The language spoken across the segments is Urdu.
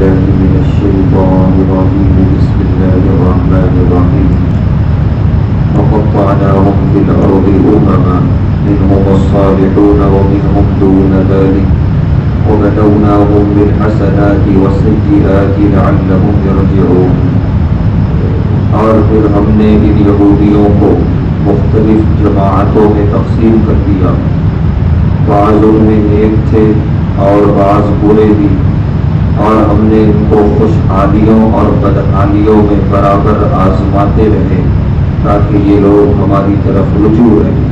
بالله من الشيطان الرجيم بسم الله الرحمن الرحيم وقطعناهم في الأرض أمما منهم الصالحون ومنهم دون ذلك وبلوناهم بالحسنات والسيئات لعلهم يرجعون. اور پھر ہم نے ان یہودیوں کو مختلف جماعتوں میں تقسیم کر دیا، بعض ان میں نیک تھے اور بعض برے بھی، اور ہم نے ان کو خوشحالیوں اور بدحالیوں میں برابر آزماتے رہے تاکہ یہ لوگ ہماری طرف رجوع رہیں۔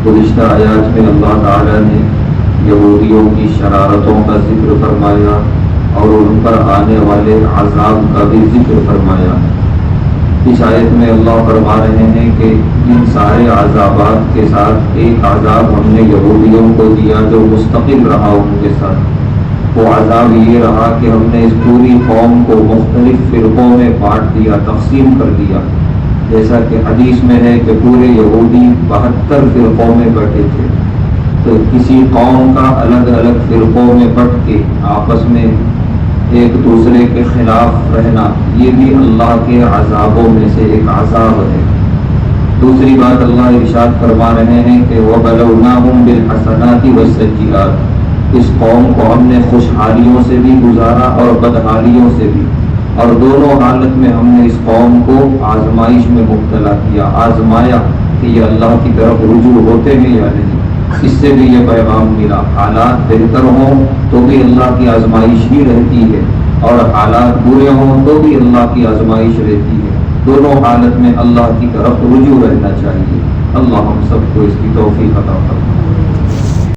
گزشتہ آیات میں اللہ تعالیٰ نے یہودیوں کی شرارتوں کا ذکر فرمایا اور ان پر آنے والے عذاب کا بھی ذکر فرمایا۔ اس آیت میں اللہ فرما رہے ہیں کہ ان سارے عذابات کے ساتھ ایک عذاب ہم نے یہودیوں کو دیا جو مستقل رہا ان کے ساتھ۔ وہ عذاب یہ رہا کہ ہم نے اس پوری قوم کو مختلف فرقوں میں بانٹ دیا، تقسیم کر دیا۔ جیسا کہ حدیث میں ہے کہ پورے یہودی 72 فرقوں میں بٹے تھے، تو کسی قوم کا الگ الگ فرقوں میں بٹ کے آپس میں ایک دوسرے کے خلاف رہنا، یہ بھی اللہ کے عذابوں میں سے ایک عذاب ہے۔ دوسری بات اللہ ارشاد فرما رہے ہیں کہ وَبَلَوْنَاهُمْ بِالْحَسَنَاتِ وَالسَّيِّئَاتِ، اس قوم کو ہم نے خوشحالیوں سے بھی گزارا اور بدحالیوں سے بھی، اور دونوں حالت میں ہم نے اس قوم کو آزمائش میں مبتلا کیا، آزمایا کہ یہ اللہ کی طرف رجوع ہوتے ہیں یا نہیں۔ اس سے بھی یہ پیغام ملا، حالات بہتر ہوں تو بھی اللہ کی آزمائش ہی رہتی ہے، اور حالات برے ہوں تو بھی اللہ کی آزمائش رہتی ہے۔ دونوں حالت میں اللہ کی طرف رجوع رہنا چاہیے۔ اللہ ہم سب کو اس کی توفیق عطا فرمائے۔